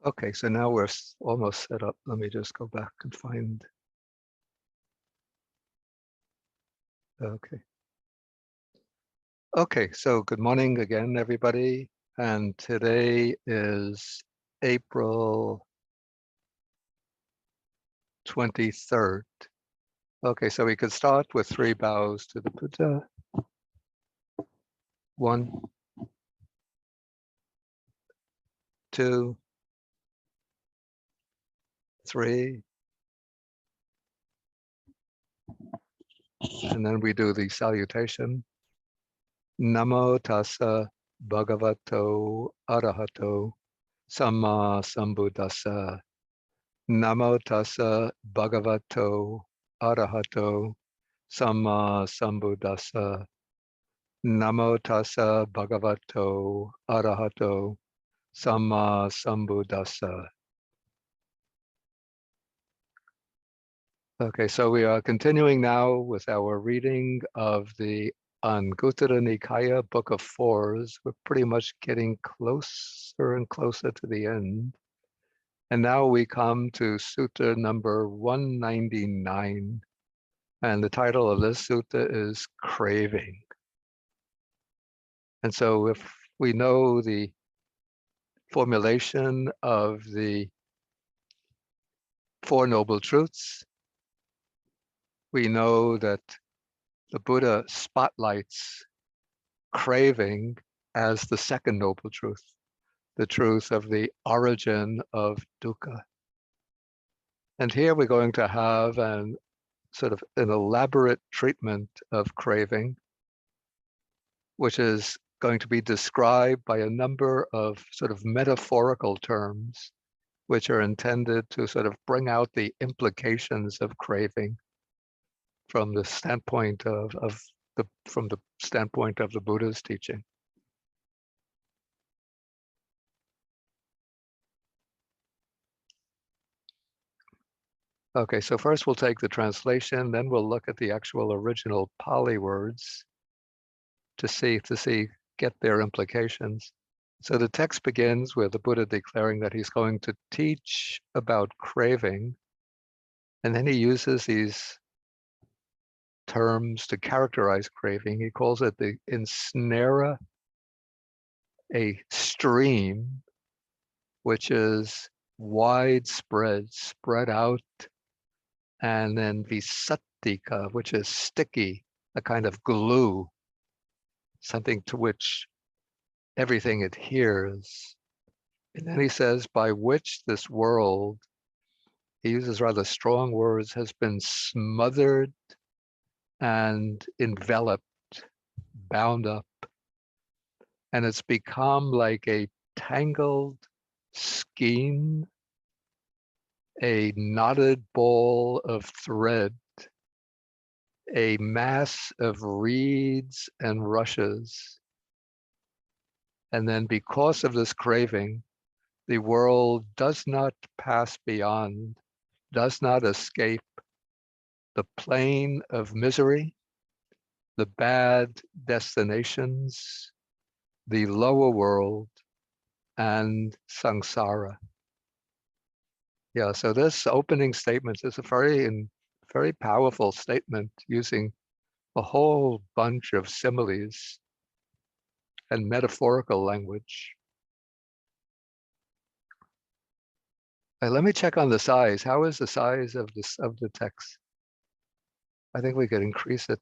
Okay, so now we're almost set up. Let me just go back and find. Okay. Okay, so good morning again, everybody. And today is April 23rd. Okay, so we could start with 3 bows to the Buddha. 1, 2, 3. And then we do the salutation. Namo tassa bhagavato arahato samma sambuddhassa. Namo tassa bhagavato arahato samma sambuddhassa. Namo tassa bhagavato arahato samma sambuddhassa. Okay, so we are continuing now with our reading of the Anguttara Nikaya, Book of Fours. We're pretty much getting closer and closer to the end. And now we come to Sutta number 199. And the title of this sutta is Craving. And so if we know the formulation of the Four Noble Truths, we know that the Buddha spotlights craving as the second noble truth, the truth of the origin of dukkha. And here we're going to have an elaborate treatment of craving, which is going to be described by a number of sort of metaphorical terms, which are intended to sort of bring out the implications of craving from the standpoint from the standpoint of the Buddha's teaching. Okay, so first we'll take the translation, then we'll look at the actual original Pali words to get their implications. So the text begins with the Buddha declaring that he's going to teach about craving, and then he uses these terms to characterize craving. He calls it the Ensnarer, a stream which is widespread, spread out, and then visattika, which is sticky, a kind of glue, something to which everything adheres. And then he says, by which this world, he uses rather strong words, has been smothered and enveloped, bound up, and it's become like a tangled skein, a knotted ball of thread, a mass of reeds and rushes. And then because of this craving, the world does not pass beyond, does not escape the plane of misery, the bad destinations, the lower world, and samsara. Yeah, so this opening statement is a very powerful statement using a whole bunch of similes and metaphorical language. Let me check on the size. How is the size of the text? I think we could increase it.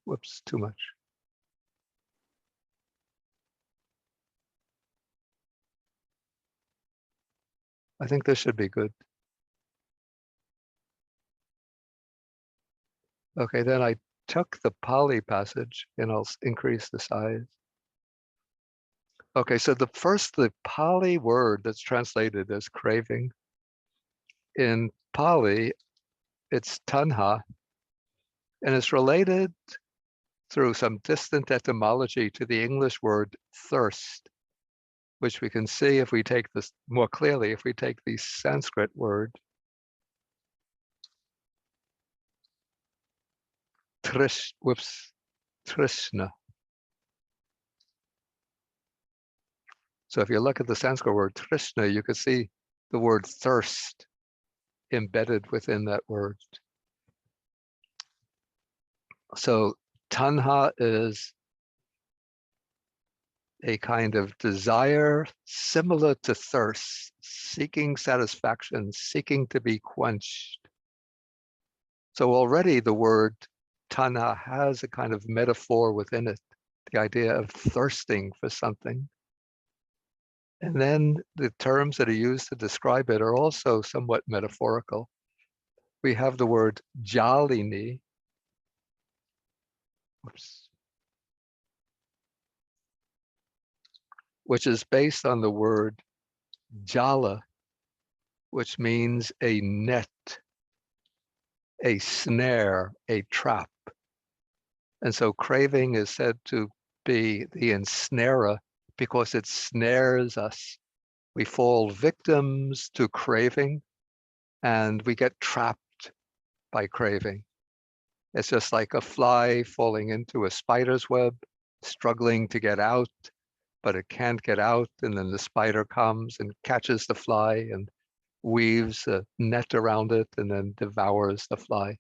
Whoops, too much. I think this should be good. Okay, then I took the Pali passage and I'll increase the size. Okay, so the Pali word that's translated as craving, in Pali, it's tanha, and it's related through some distant etymology to the English word thirst, which we can see if we take this more clearly, if we take the Sanskrit word trishna. So if you look at the Sanskrit word trishna, you can see the word thirst embedded within that word. So tanha is a kind of desire similar to thirst, seeking satisfaction, seeking to be quenched. So already the word tanha has a kind of metaphor within it, the idea of thirsting for something. And then the terms that are used to describe it are also somewhat metaphorical. We have the word jalini, which is based on the word jala, which means a net, a snare, a trap. And so craving is said to be the ensnarer because it snares us. We fall victims to craving and we get trapped by craving. It's just like a fly falling into a spider's web, struggling to get out, but it can't get out. And then the spider comes and catches the fly and weaves a net around it and then devours the fly.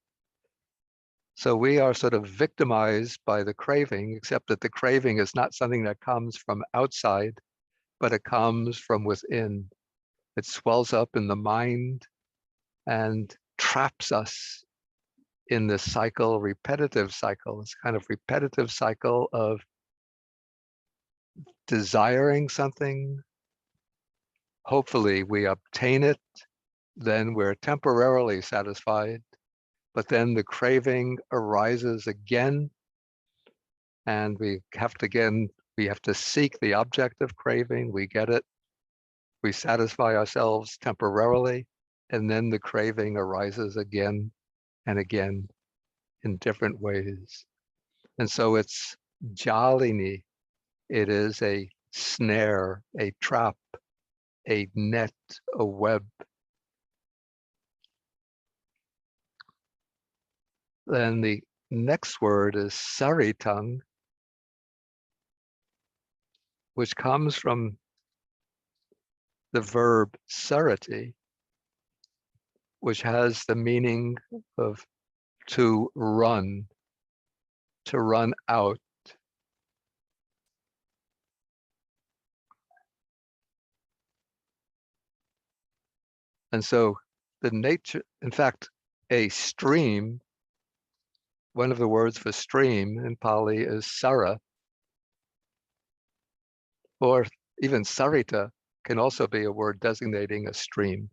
So we are sort of victimized by the craving, except that the craving is not something that comes from outside, but it comes from within. It swells up in the mind and traps us in this cycle, repetitive cycle. It's kind of repetitive cycle of desiring something. Hopefully we obtain it, then we're temporarily satisfied, but then the craving arises again, and we have to seek the object of craving. We get it, we satisfy ourselves temporarily, and then the craving arises again and again in different ways. And so it's jalini. It is a snare, a trap, a net, a web. Then the next word is saritang, which comes from the verb sarati, which has the meaning of to run out. And so the nature, in fact, a stream, one of the words for stream in Pali is sara, or even sarita can also be a word designating a stream.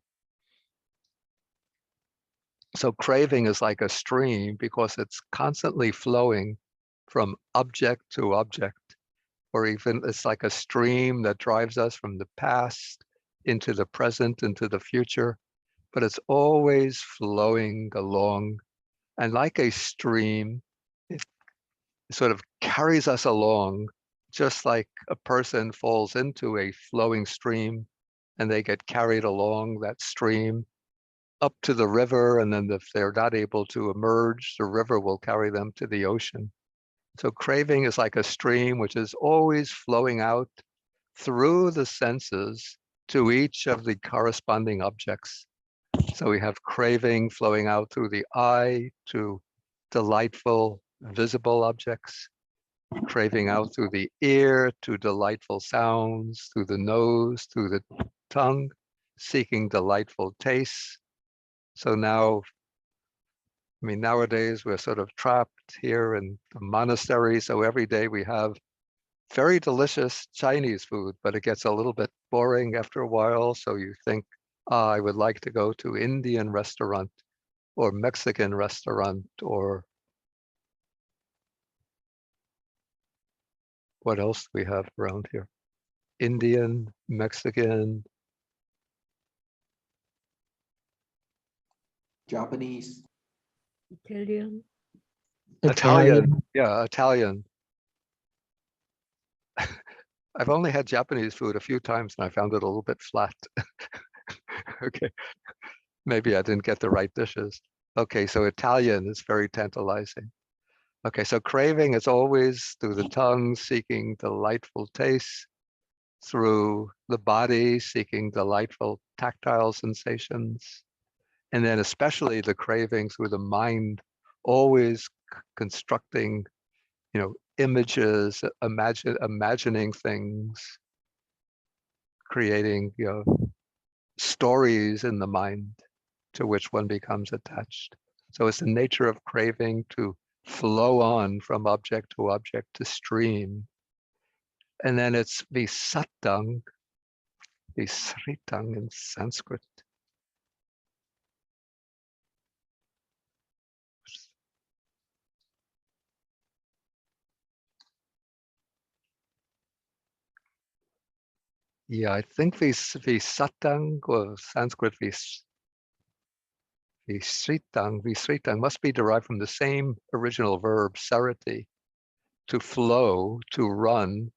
So craving is like a stream because it's constantly flowing from object to object, or even it's like a stream that drives us from the past into the present, into the future, but it's always flowing along. And like a stream, it sort of carries us along, just like a person falls into a flowing stream and they get carried along that stream up to the river, and then if they're not able to emerge, the river will carry them to the ocean. So craving is like a stream which is always flowing out through the senses to each of the corresponding objects. So we have craving flowing out through the eye to delightful visible objects, craving out through the ear to delightful sounds, through the nose, through the tongue, seeking delightful tastes. So now, nowadays we're sort of trapped here in the monastery. So every day we have very delicious Chinese food, but it gets a little bit boring after a while. So you think, I would like to go to Indian restaurant or Mexican restaurant, or what else do we have around here? Indian, Mexican, Japanese, Italian. Italian. Yeah, Italian. I've only had Japanese food a few times and I found it a little bit flat. Okay, maybe I didn't get the right dishes. Okay, so Italian is very tantalizing. Okay, so craving is always through the tongue, seeking delightful tastes, through the body, seeking delightful tactile sensations, and then especially the cravings with the mind always constructing, images, imagining things, creating, stories in the mind to which one becomes attached. So it's the nature of craving to flow on from object to stream. And then it's visatang, visritang in Sanskrit. Yeah, I think visatang or Sanskrit visritang must be derived from the same original verb, sarati, to flow, to run,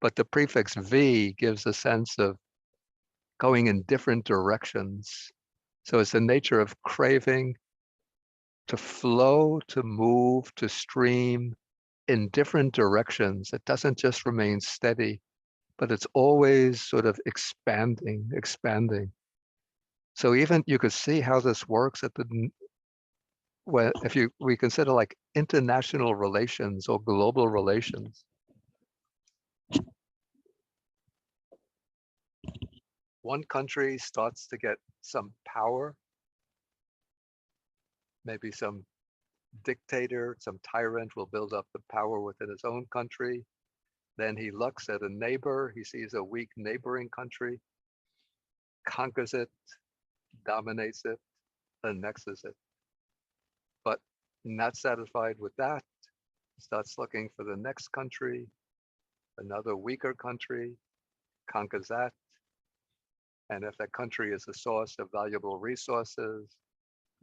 but the prefix V gives a sense of going in different directions. So it's the nature of craving to flow, to move, to stream in different directions. It doesn't just remain steady, but it's always sort of expanding. So even you could see how this works at if we consider like international relations or global relations. One country starts to get some power, maybe some dictator, some tyrant will build up the power within his own country. Then he looks at a neighbor, he sees a weak neighboring country, conquers it, dominates it, annexes it. But not satisfied with that, starts looking for the next country, another weaker country, conquers that. And if that country is a source of valuable resources,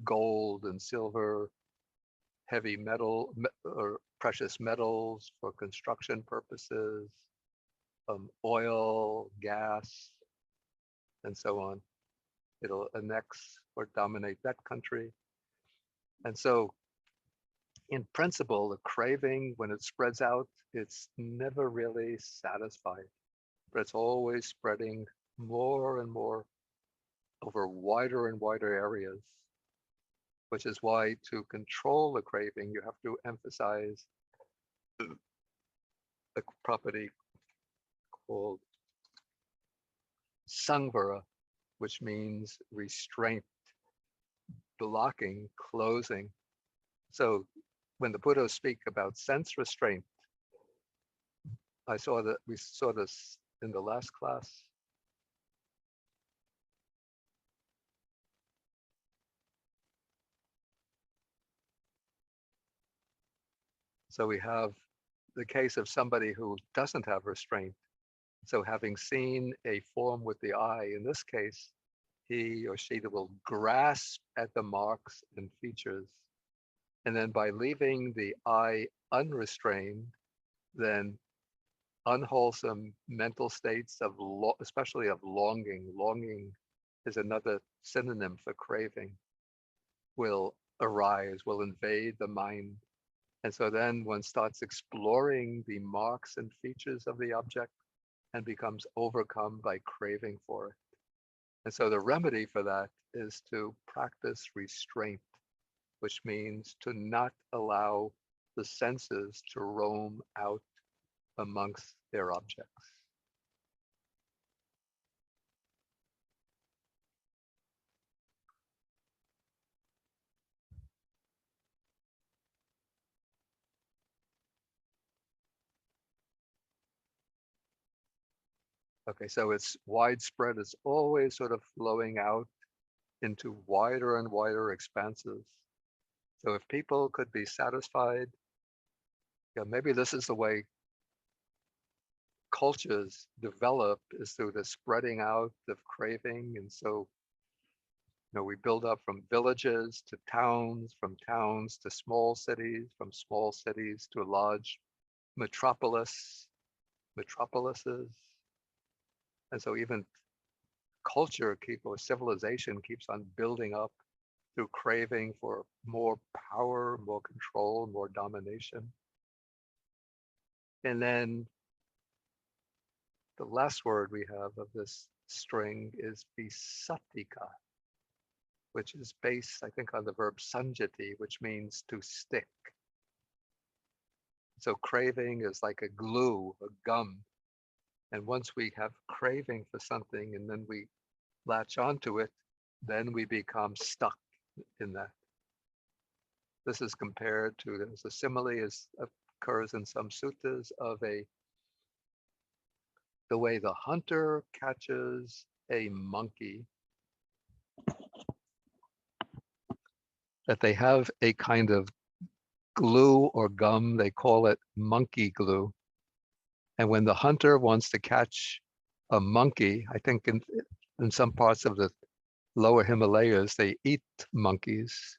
gold and silver, heavy metal or precious metals for construction purposes, oil, gas, and so on, it'll annex or dominate that country. And so in principle, the craving, when it spreads out, it's never really satisfied, but it's always spreading more and more over wider and wider areas, which is why to control the craving, you have to emphasize a property called sangvara, which means restraint, blocking, closing. So when the Buddha speak about sense restraint, we saw this in the last class. So we have the case of somebody who doesn't have restraint. So having seen a form with the eye, in this case, he or she will grasp at the marks and features. And then by leaving the eye unrestrained, then unwholesome mental states of, especially of longing. Longing is another synonym for craving, will arise, will invade the mind. And so then one starts exploring the marks and features of the object and becomes overcome by craving for it. And so the remedy for that is to practice restraint, which means to not allow the senses to roam out amongst their objects. Okay, so it's widespread, it's always sort of flowing out into wider and wider expanses. So if people could be satisfied, maybe this is the way cultures develop, is through the spreading out of craving. And so, we build up from villages to towns, from towns to small cities, from small cities to large metropolises. And so even culture or civilization keeps on building up through craving for more power, more control, more domination. And then the last word we have of this string is visatika, which is based, I think, on the verb sanjati, which means to stick. So craving is like a glue, a gum. And once we have craving for something and then we latch onto it, then we become stuck in that. This is compared to, there's a simile as occurs in some suttas of the way the hunter catches a monkey, that they have a kind of glue or gum, they call it monkey glue. And when the hunter wants to catch a monkey, I think in some parts of the lower Himalayas, they eat monkeys.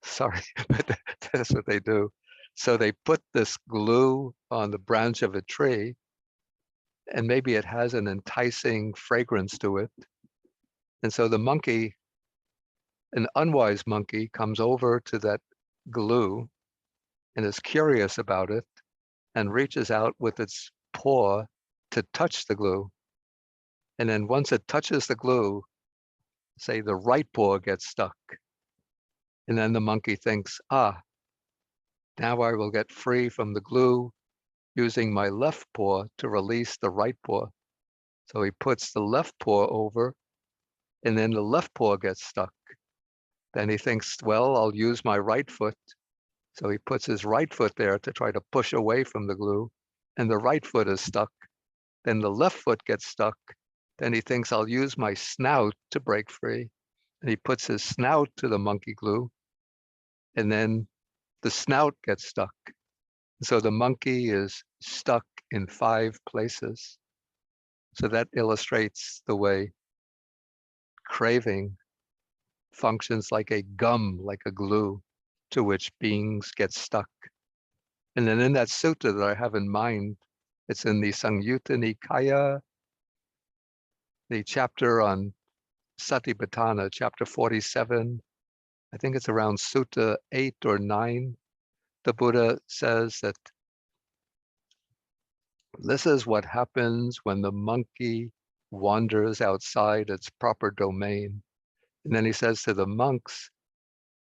Sorry, but that's what they do. So they put this glue on the branch of a tree, and maybe it has an enticing fragrance to it. And so the monkey, an unwise monkey, comes over to that glue and is curious about it and reaches out with its paw to touch the glue. And then once it touches the glue, say the right paw gets stuck. And then the monkey thinks, now I will get free from the glue using my left paw to release the right paw. So he puts the left paw over, and then the left paw gets stuck. Then he thinks, well, I'll use my right foot. So he puts his right foot there to try to push away from the glue, and the right foot is stuck. Then the left foot gets stuck. Then he thinks, I'll use my snout to break free. And he puts his snout to the monkey glue, and then the snout gets stuck. So the monkey is stuck in 5 places. So that illustrates the way craving functions like a gum, like a glue, to which beings get stuck. And then in that sutta that I have in mind, it's in the Anguttara Nikaya, the chapter on Satipatthana, chapter 47. I think it's around Sutta 8 or 9. The Buddha says that this is what happens when the monkey wanders outside its proper domain. And then he says to the monks,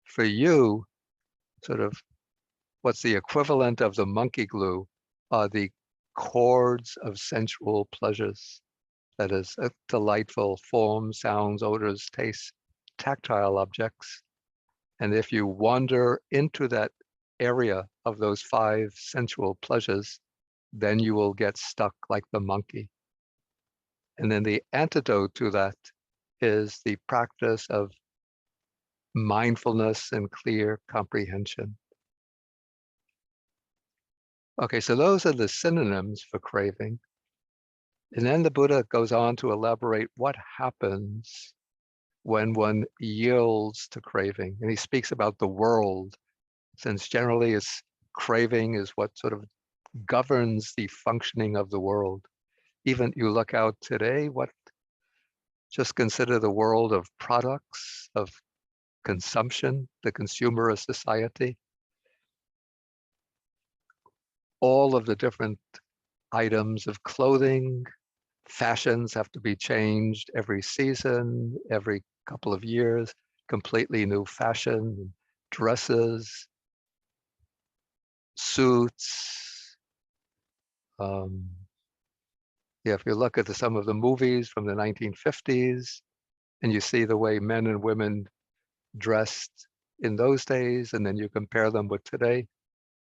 for you, sort of what's the equivalent of the monkey glue are the chords of sensual pleasures. That is, delightful forms, sounds, odors, tastes, tactile objects. And if you wander into that area of those 5 sensual pleasures, then you will get stuck like the monkey. And then the antidote to that is the practice of mindfulness and clear comprehension. Okay, so those are the synonyms for craving. And then the Buddha goes on to elaborate what happens when one yields to craving. And he speaks about the world, since generally it's craving is what sort of governs the functioning of the world. Even you look out today, just consider the world of products, of consumption, the consumerist society. All of the different items of clothing, fashions have to be changed every season, every couple of years, completely new fashion, dresses, suits. If you look at some of the movies from the 1950s, and you see the way men and women dressed in those days, and then you compare them with today,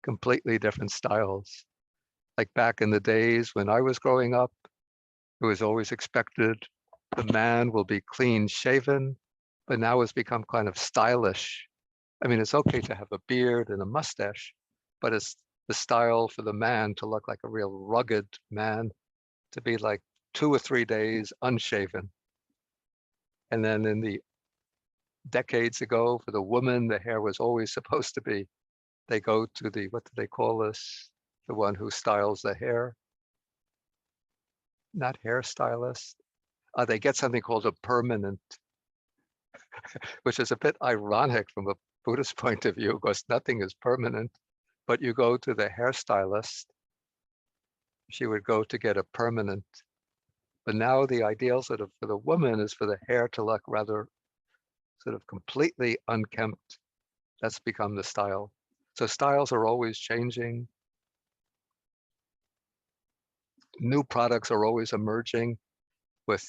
completely different styles. Like back in the days when I was growing up, it was always expected the man will be clean shaven, but now it's become kind of stylish. I mean, it's okay to have a beard and a mustache, but it's the style for the man to look like a real rugged man, to be like 2 or 3 days unshaven. And then in the decades ago, for the woman, the hair was always supposed to be, they go to the, what do they call this? The one who styles the hair. Not hairstylist. They get something called a permanent, which is a bit ironic from a Buddhist point of view, because nothing is permanent. But you go to the hairstylist she would go to get a permanent. But now the ideal sort of for the woman is for the hair to look rather sort of completely unkempt. That's become the style. So styles are always changing. New products are always emerging with,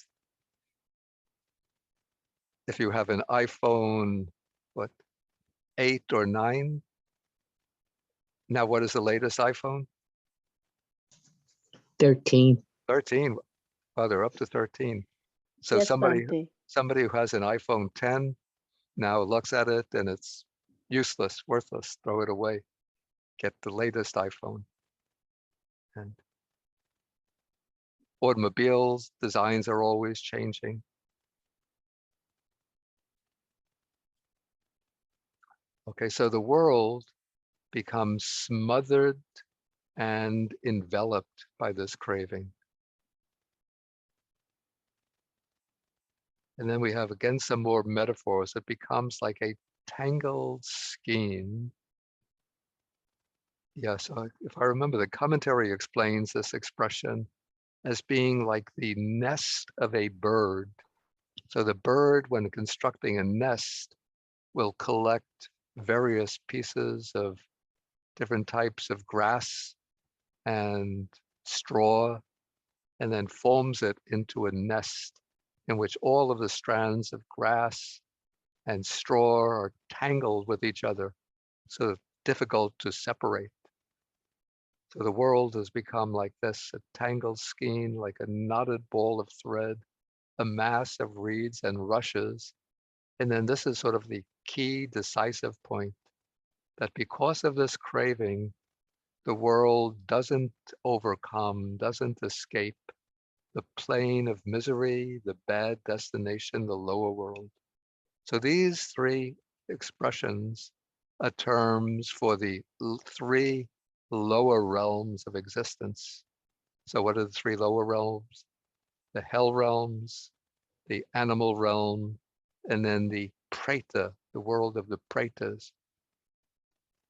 if you have an iPhone, what, 8 or 9? Now, what is the latest iPhone? 13. 13. Oh, they're up to 13. So Yes, somebody Bhante. who has an iPhone 10 now looks at it and it's useless, worthless, throw it away, get the latest iPhone. And automobiles, designs are always changing. Okay, so the world becomes smothered and enveloped by this craving. And then we have again some more metaphors. It becomes like a tangled skein. Yes, if I remember, the commentary explains this expression as being like the nest of a bird. So the bird, when constructing a nest, will collect various pieces of different types of grass and straw, and then forms it into a nest in which all of the strands of grass and straw are tangled with each other, so difficult to separate. So the world has become like this, a tangled skein, like a knotted ball of thread, a mass of reeds and rushes. And then this is sort of the key decisive point, that because of this craving, the world doesn't overcome, doesn't escape the plane of misery, the bad destination, the lower world. So these three expressions are terms for the three lower realms of existence. So what are the three lower realms? The hell realms, the animal realm, and then the preta, the world of the pretas,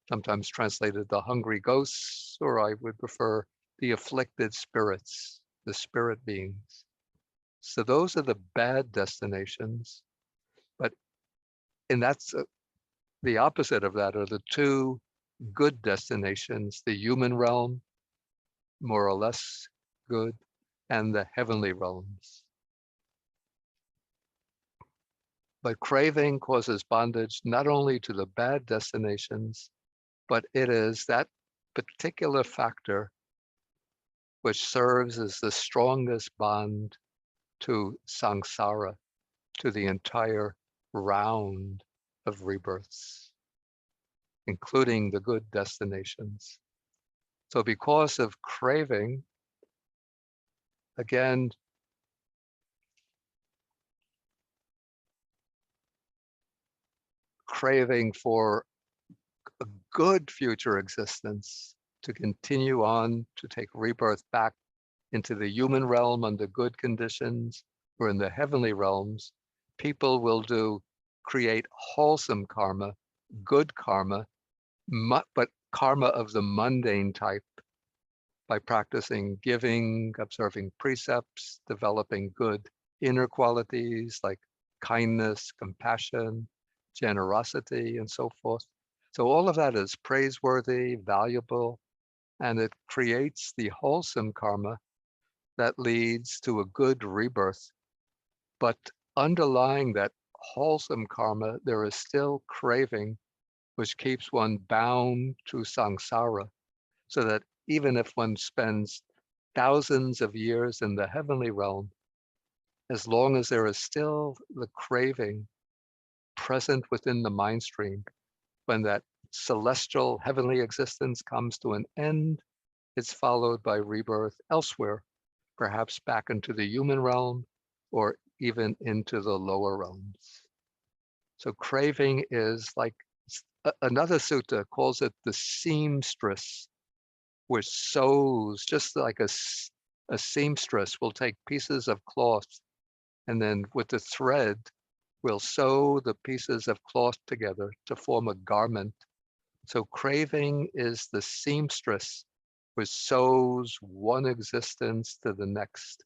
sometimes translated the hungry ghosts, or I would prefer the afflicted spirits, the spirit beings. So those are the bad destinations, and that's the opposite of that are the two good destinations, the human realm, more or less good, and the heavenly realms. But craving causes bondage not only to the bad destinations, but it is that particular factor which serves as the strongest bond to samsara, to the entire round of rebirths, including the good destinations. So because of craving, again, craving for a good future existence, to continue on, to take rebirth back into the human realm under good conditions, or in the heavenly realms, people will create wholesome karma, good karma, but karma of the mundane type, by practicing giving, observing precepts, developing good inner qualities like kindness, compassion, generosity, and so forth. So all of that is praiseworthy, valuable, and it creates the wholesome karma that leads to a good rebirth. But underlying that wholesome karma, there is still craving, which keeps one bound to samsara, so that even if one spends thousands of years in the heavenly realm, as long as there is still the craving present within the mind stream, when that celestial heavenly existence comes to an end, it's followed by rebirth elsewhere, perhaps back into the human realm or even into the lower realms. So craving is like, another sutta calls it the seamstress, which sews, just like a seamstress will take pieces of cloth and then with the thread will sew the pieces of cloth together to form a garment. So craving is the seamstress which sows one existence to the next,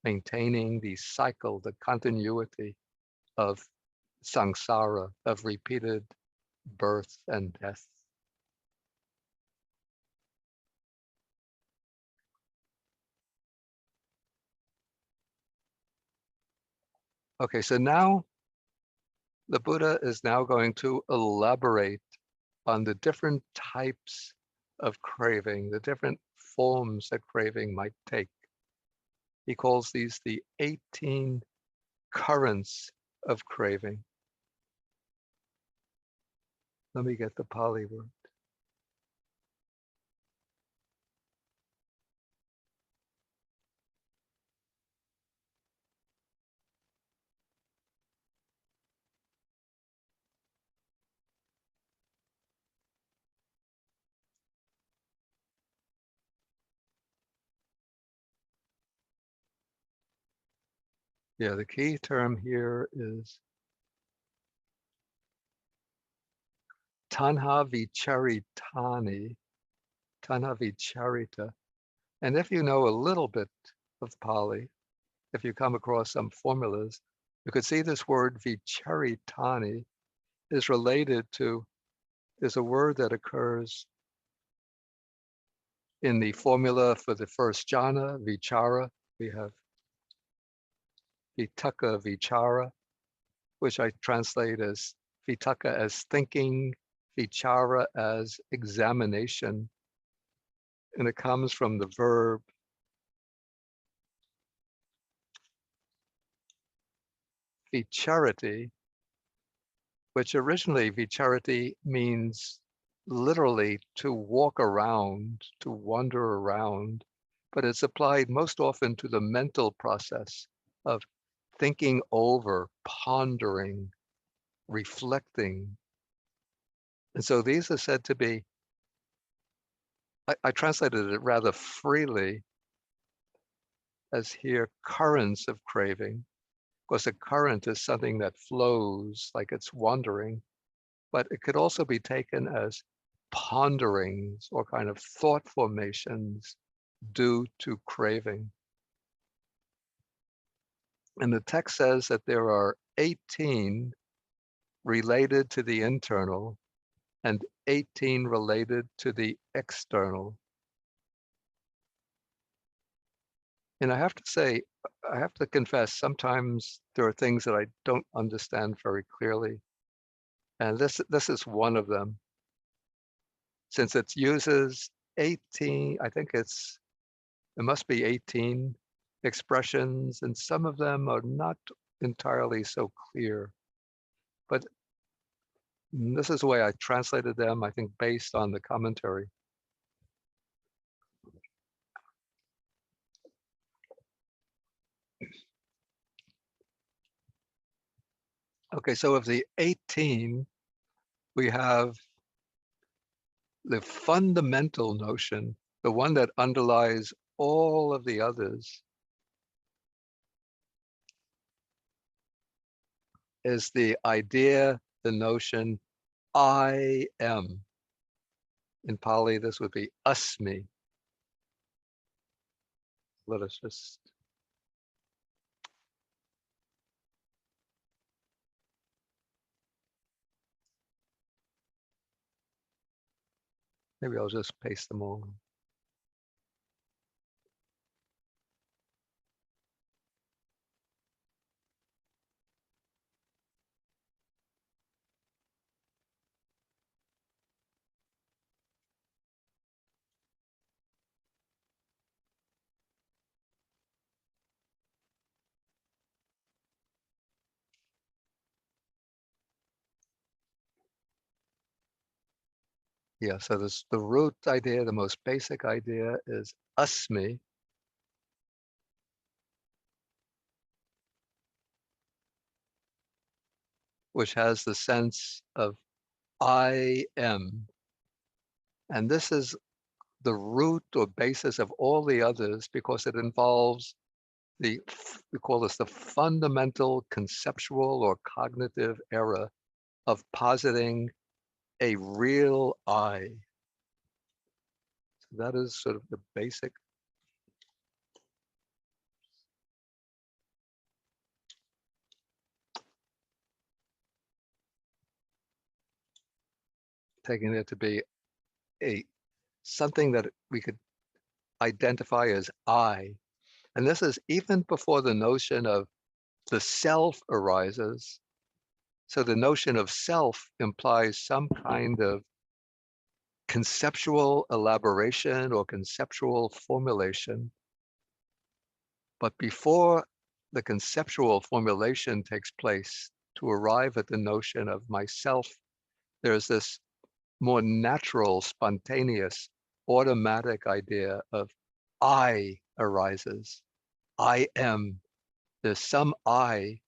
maintaining the cycle, the continuity of samsara, of repeated birth and death. Okay, so now the Buddha is now going to elaborate on the different types of craving, the different forms that craving might take. He calls these the 18 currents of craving. Let me get the Pali word. Yeah, the key term here is tanha vicharitani, tanha vicharita. And if you know a little bit of Pali, if you come across some formulas, you could see this word vicharitani is related to, is a word that occurs in the formula for the first jhana, vichara. We have vitaka vichara, which I translate as vitaka as thinking, vichara as examination. And it comes from the verb vicharity, which originally vicharity means literally to walk around, to wander around, but it's applied most often to the mental process of thinking over, pondering, reflecting. And so these are said to be, I translated it rather freely as here, currents of craving, because a current is something that flows like it's wandering, but it could also be taken as ponderings or kind of thought formations due to craving. And the text says that there are 18 related to the internal and 18 related to the external. And I have to say, I have to confess, sometimes there are things that I don't understand very clearly. And this is one of them. Since it uses 18, I think it must be 18 expressions, and some of them are not entirely so clear. But this is the way I translated them, I think, based on the commentary. Okay, so of the 18, we have the fundamental notion, the one that underlies all of the others, is the idea, the notion, I am. In Pali, this would be asmi. Let us just maybe I'll just paste them all. Yeah, so this, the root idea, the most basic idea is asmi, which has the sense of I am. And this is the root or basis of all the others because it involves we call this the fundamental conceptual or cognitive error of positing a real I. That is sort of the basic. Taking it to be something that we could identify as I. And this is even before the notion of the self arises. So the notion of self implies some kind of conceptual elaboration or conceptual formulation. But before the conceptual formulation takes place to arrive at the notion of myself, there's this more natural, spontaneous, automatic idea of I arises. I am. There's some I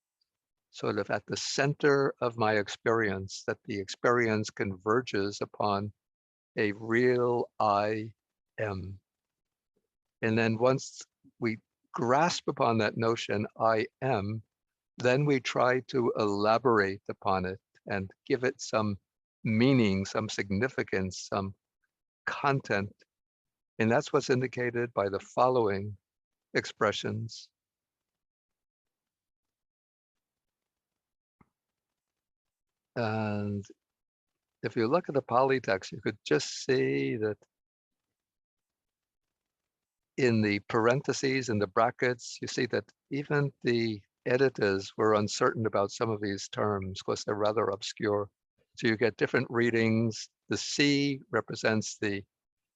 sort of at the center of my experience, that the experience converges upon a real I am. And then once we grasp upon that notion, I am, then we try to elaborate upon it and give it some meaning, some significance, some content. And that's what's indicated by the following expressions. And if you look at the Pali text, you could just see that in the parentheses and the brackets, you see that even the editors were uncertain about some of these terms because they're rather obscure. So you get different readings. The C represents the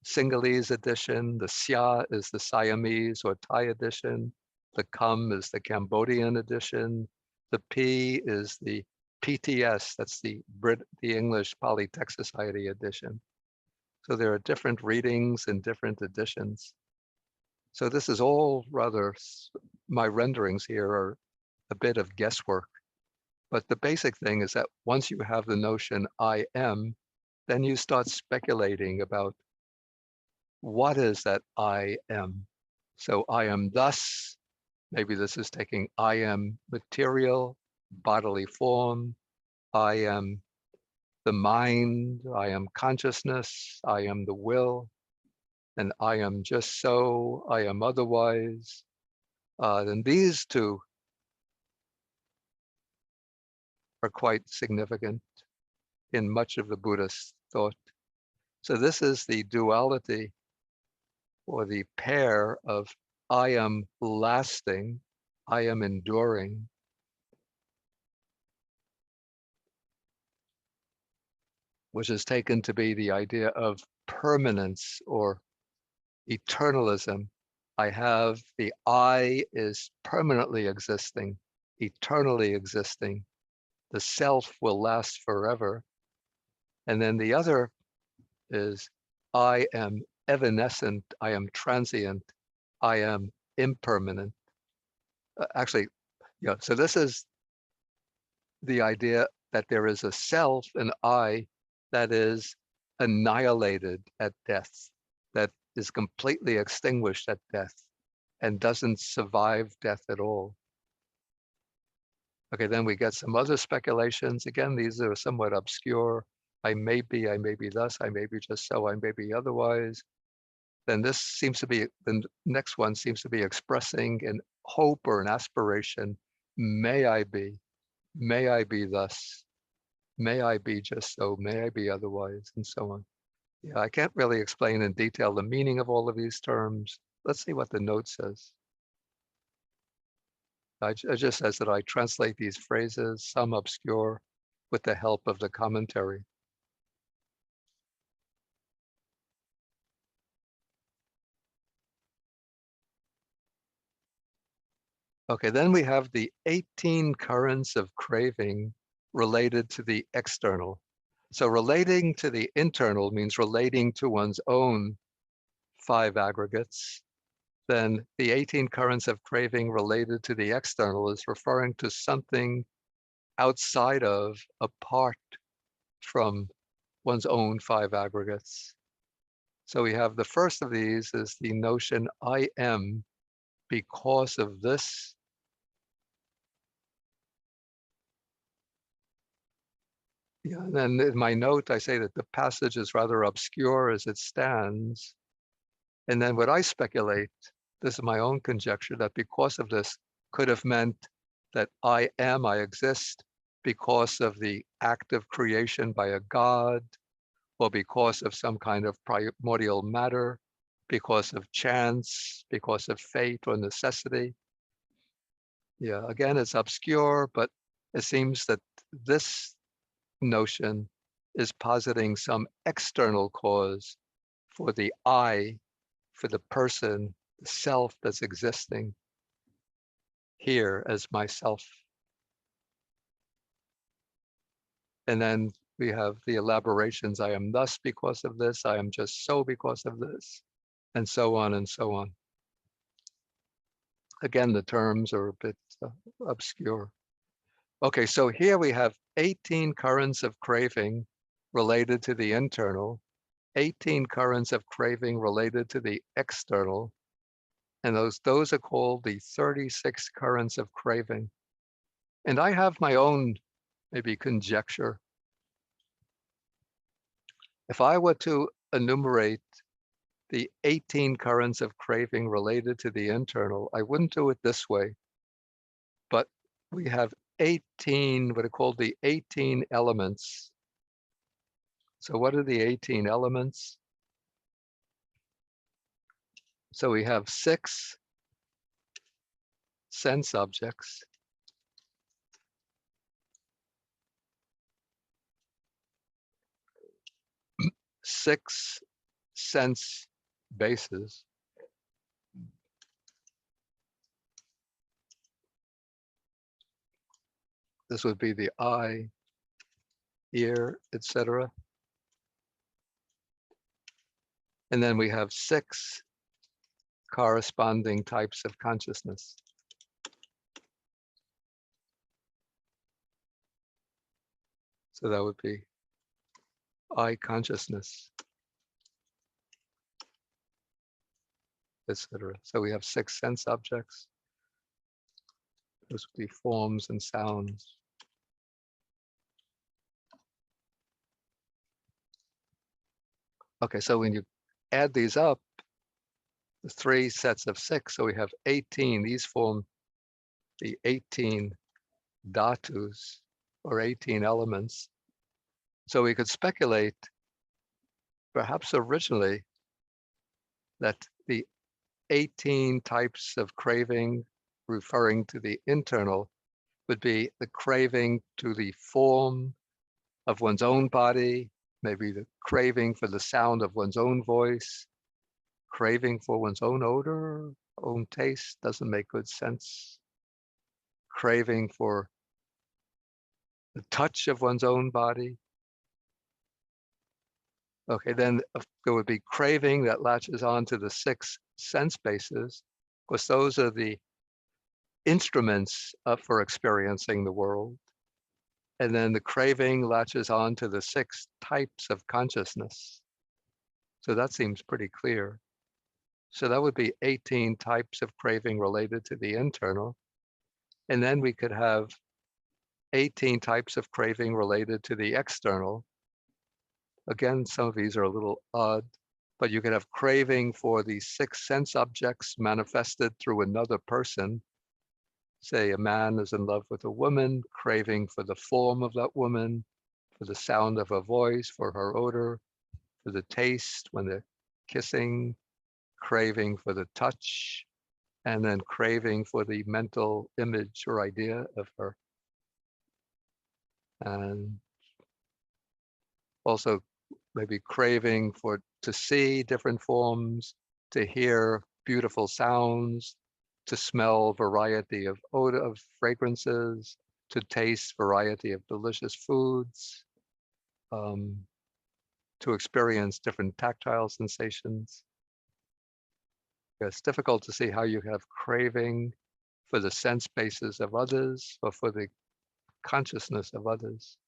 Sinhalese edition. The Sia is the Siamese or Thai edition. The Kam is the Cambodian edition. The P is the PTS, that's the English Pali Text Society edition. So there are different readings and different editions. So this is all rather, my renderings here are a bit of guesswork. But the basic thing is that once you have the notion I am, then you start speculating about what is that I am. So I am thus, maybe this is taking I am material, bodily form, I am the mind, I am consciousness, I am the will, and I am just so, I am otherwise. Then these two are quite significant in much of the Buddhist thought. So this is the duality or the pair of I am lasting, I am enduring, which is taken to be the idea of permanence or eternalism. I have the I is permanently existing, eternally existing. The self will last forever. And then the other is I am evanescent, I am transient, I am impermanent. Actually, yeah, so this is the idea that there is a self, an I, that is annihilated at death, that is completely extinguished at death and doesn't survive death at all. Okay, then we get some other speculations. Again, these are somewhat obscure. I may be thus, I may be just so, I may be otherwise. Then this seems to be, the next one seems to be expressing an hope or an aspiration. May I be thus, may I be just so, may I be otherwise, and so on. Yeah, I can't really explain in detail the meaning of all of these terms. Let's see what the note says. It just says that I translate these phrases, some obscure, with the help of the commentary. Okay, then we have the 18 currents of craving related to the external. So relating to the internal means relating to one's own 5 aggregates. Then the 18 currents of craving related to the external is referring to something outside of, apart from one's own 5 aggregates. So we have the first of these is the notion I am because of this. Yeah, and then in my note, I say that the passage is rather obscure as it stands. And then what I speculate, this is my own conjecture, that because of this could have meant that I am, I exist because of the act of creation by a god, or because of some kind of primordial matter, because of chance, because of fate or necessity. Yeah, again, it's obscure, but it seems that this notion is positing some external cause for the I, for the person, the self that's existing here as myself. And then we have the elaborations, I am thus because of this, I am just so because of this, and so on and so on. Again, the terms are a bit obscure. Okay, so here we have 18 currents of craving related to the internal, 18 currents of craving related to the external, and those are called the 36 currents of craving. And I have my own maybe conjecture. If I were to enumerate the 18 currents of craving related to the internal, I wouldn't do it this way, but we have 18, what are called the 18 elements. So what are the 18 elements? So we have 6 sense objects, 6 sense bases, this would be the eye, ear, etc. And then we have 6 corresponding types of consciousness. So that would be eye consciousness, etc. So we have 6 sense objects. Those would be forms and sounds. Okay, so when you add these up, the 3 sets of 6, so we have 18. These form the 18 dhatus, or 18 elements. So we could speculate, perhaps originally, that the 18 types of craving referring to the internal would be the craving to the form of one's own body, maybe the craving for the sound of one's own voice, craving for one's own odor, own taste, doesn't make good sense. Craving for the touch of one's own body. Okay, then there would be craving that latches on to the 6 sense bases, because those are the instruments for experiencing the world. And then the craving latches on to the 6 types of consciousness. So that seems pretty clear. So that would be 18 types of craving related to the internal. And then we could have 18 types of craving related to the external. Again, some of these are a little odd, but you could have craving for the 6 sense objects manifested through another person. Say a man is in love with a woman, craving for the form of that woman, for the sound of her voice, for her odor, for the taste when they're kissing, craving for the touch, and then craving for the mental image or idea of her. And also maybe craving to see different forms, to hear beautiful sounds, to smell variety of odor, of fragrances, to taste variety of delicious foods, to experience different tactile sensations. It's difficult to see how you have craving for the sense bases of others or for the consciousness of others.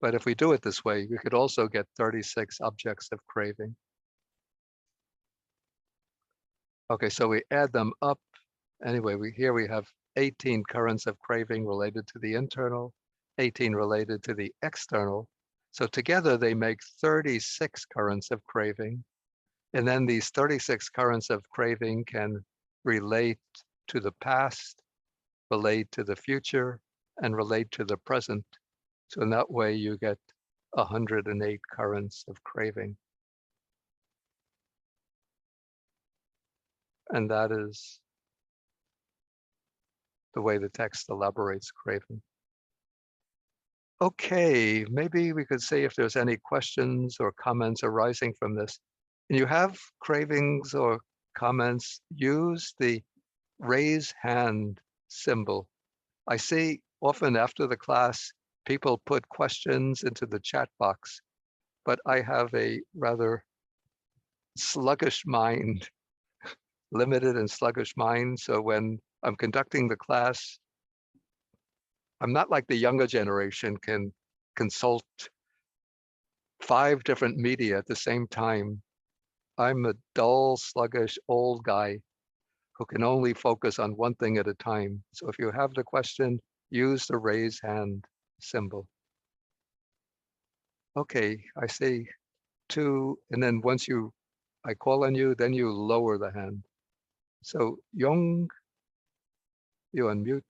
But if we do it this way, we could also get 36 objects of craving. Okay, so we add them up. Anyway, here we have 18 currents of craving related to the internal, 18 related to the external. So together they make 36 currents of craving. And then these 36 currents of craving can relate to the past, relate to the future, and relate to the present. So in that way, you get 108 currents of craving. And that is the way the text elaborates craving. Okay, maybe we could say if there's any questions or comments arising from this. And you have cravings or comments, use the raise hand symbol. I see often after the class, people put questions into the chat box, but I have a rather sluggish mind, limited and sluggish mind. So when I'm conducting the class, I'm not like the younger generation can consult 5 different media at the same time. I'm a dull, sluggish, old guy who can only focus on one thing at a time. So if you have the question, use the raise hand symbol. Okay, I say 2, and then once I call on you, then you lower the hand. So Yong, you unmute.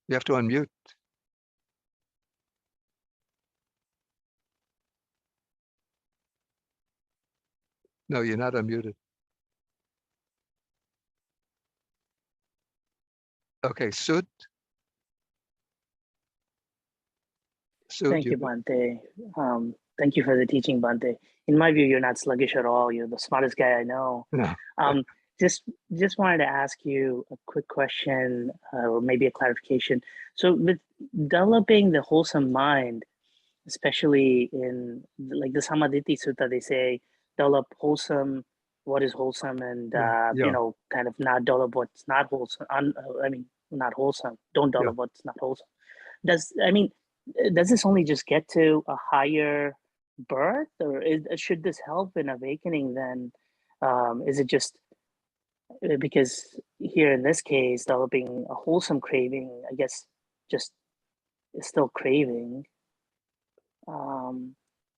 You have to unmute. No, you're not unmuted. Okay, Sud. Sud, Thank you, Bhante. Thank you for the teaching, Bhante. In my view, you're not sluggish at all. You're the smartest guy I know. No. Just wanted to ask you a quick question, or maybe a clarification. So, with developing the wholesome mind, especially in like the Samaditi Sutta, they say develop wholesome, what is wholesome, and Yeah. kind of not develop what's not wholesome. Not wholesome. Don't Yeah. develop what's not wholesome. Does this only just get to a higher birth, or should this help in awakening? Then, is it just because here in this case, developing a wholesome craving, I guess, just is still craving?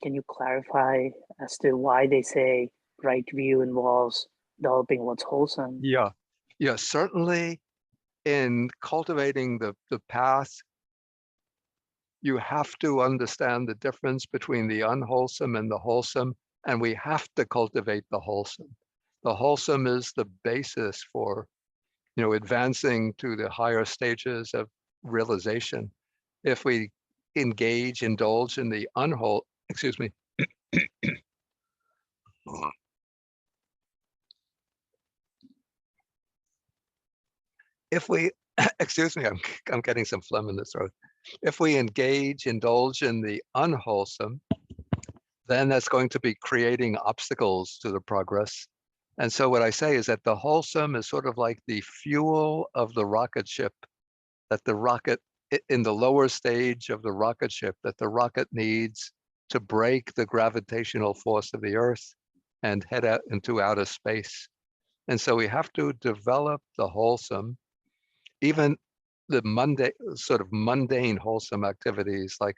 Can you clarify as to why they say right view involves developing what's wholesome? Yeah. Yeah, certainly in cultivating the path, you have to understand the difference between the unwholesome and the wholesome, and we have to cultivate the wholesome. The wholesome is the basis for, advancing to the higher stages of realization. If we indulge in the excuse me. If we, excuse me, I'm getting some phlegm in the throat. If we indulge in the unwholesome, then that's going to be creating obstacles to the progress. And so what I say is that the wholesome is sort of like the fuel of the rocket ship, that the rocket in the lower stage of the rocket ship, that the rocket needs to break the gravitational force of the Earth and head out into outer space. And so we have to develop the wholesome, even the mundane wholesome activities like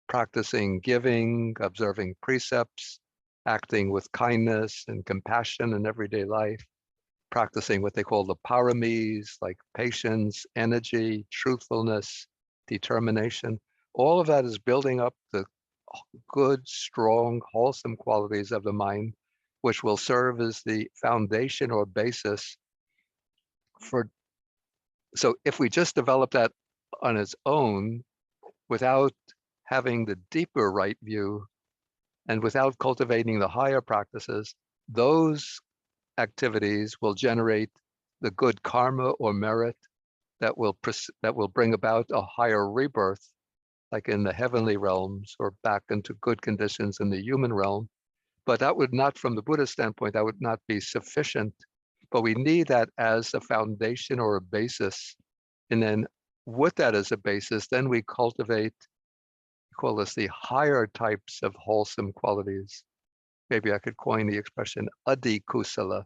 practicing giving, observing precepts, acting with kindness and compassion in everyday life, practicing what they call the paramis, like patience, energy, truthfulness, determination. All of that is building up the good, strong, wholesome qualities of the mind, which will serve as the foundation or basis for. So if we just develop that on its own without having the deeper right view and without cultivating the higher practices, those activities will generate the good karma or merit that will bring about a higher rebirth, like in the heavenly realms or back into good conditions in the human realm. But that would not, from the Buddhist standpoint, that would not be sufficient. But we need that as a foundation or a basis. And then with that as a basis, then we cultivate, call this the higher types of wholesome qualities. Maybe I could coin the expression adikusala,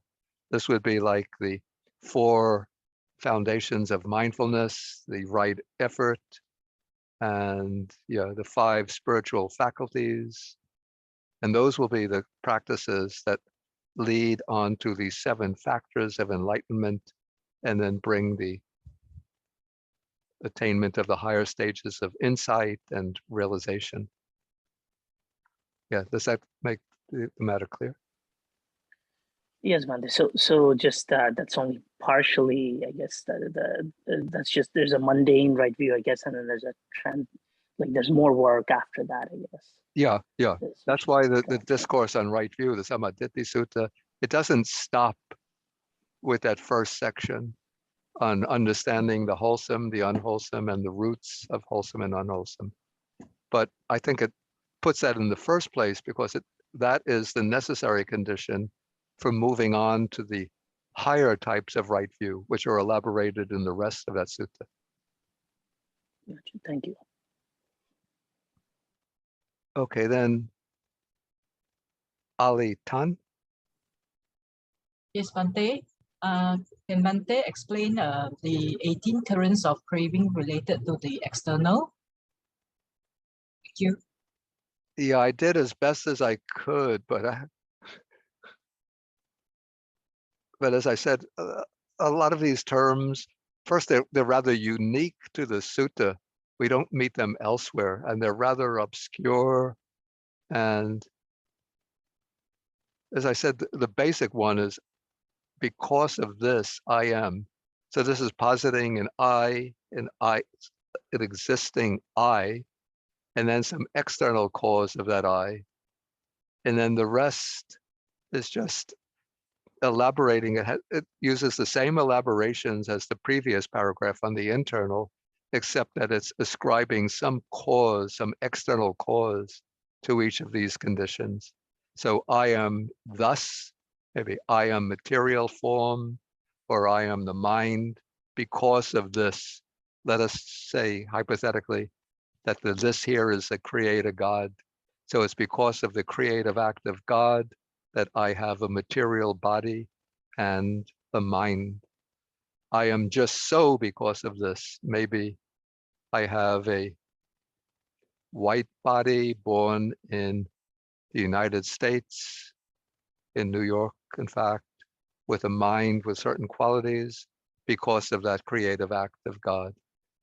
This would be like the 4 foundations of mindfulness, the right effort, and the 5 spiritual faculties. And those will be the practices that lead on to the 7 factors of enlightenment, and then bring the attainment of the higher stages of insight and realization. Yeah, does that make the matter clear? Yes, Bhante. So just that's only partially, I guess. That's just, there's a mundane right view, I guess, and then there's a trend, like there's more work after that, I guess. Yeah. That's why the correct. discourse on right view, the Samaditthi Sutta, it doesn't stop with that first section on understanding the wholesome, the unwholesome, and the roots of wholesome and unwholesome. But I think it puts that in the first place because that is the necessary condition for moving on to the higher types of right view, which are elaborated in the rest of that sutta. Gotcha. Thank you. Okay, then Ali Tan. Yes, Bhante. Can Bhante explain the 18 currents of craving related to the external? Thank you. Yeah, I did as best as I could, but as I said, a lot of these terms, first, they're rather unique to the sutta. We don't meet them elsewhere, and they're rather obscure. And as I said, the basic one is because of this, I am. So this is positing an existing I, and then some external cause of that I. And then the rest is just elaborating. It uses the same elaborations as the previous paragraph on the internal, except that it's ascribing some cause, some external cause to each of these conditions. So I am thus, maybe I am material form, or I am the mind because of this. Let us say hypothetically that the this here is the creator God. So it's because of the creative act of God that I have a material body and a mind. I am just so because of this. Maybe I have a white body born in the United States, in New York, in fact, with a mind with certain qualities because of that creative act of God.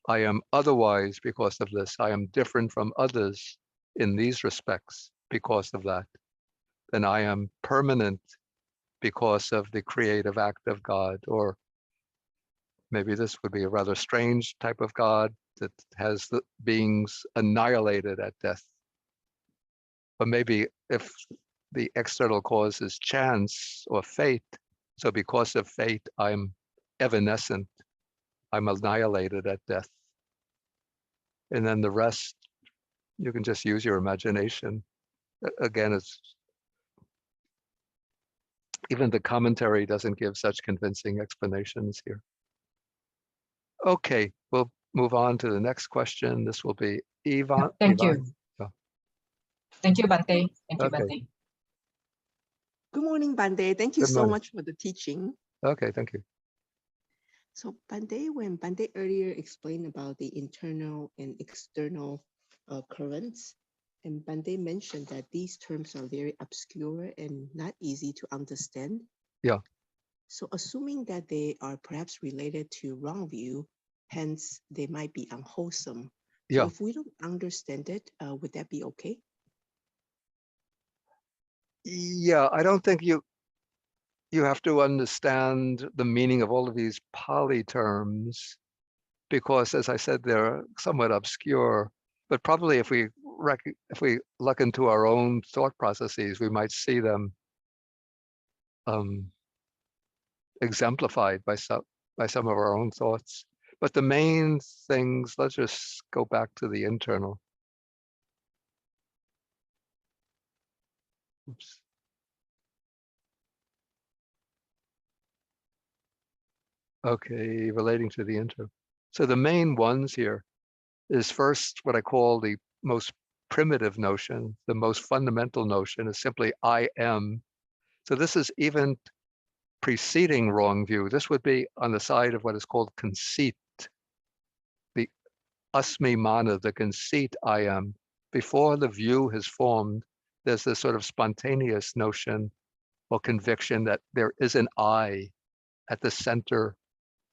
I am otherwise because of this. I am different from others in these respects because of that. Then I am permanent because of the creative act of God. Or maybe this would be a rather strange type of God that has the beings annihilated at death. But maybe if the external cause is chance or fate, so because of fate, I'm evanescent, I'm annihilated at death. And then the rest, you can just use your imagination. Again, it's even the commentary doesn't give such convincing explanations here. Okay, we'll move on to the next question. This will be Ivan. Thank Ivan. you. Yeah. Thank you, Bhante. Thank you, Okay. Bhante. Good morning, Bande. Thank you Good so morning. much for the teaching. Okay, thank you. So Bande, when Bande earlier explained about the internal and external currents, and Bande mentioned that these terms are very obscure and not easy to understand. Yeah. So assuming that they are perhaps related to wrong view, hence they might be unwholesome. So Yeah. if we don't understand it, would that be okay? Yeah, I don't think you have to understand the meaning of all of these Pali terms because, as I said, they're somewhat obscure. But probably if we look into our own thought processes, we might see them exemplified by some of our own thoughts. But the main things, let's just go back to the internal. Oops. Okay, relating to the internal. So the main ones here is first what I call the most primitive notion, the most fundamental notion is simply I am. So this is even preceding wrong view. This would be on the side of what is called conceit, the asmi mana, the conceit I am. Before the view has formed, there's this sort of spontaneous notion or conviction that there is an I at the center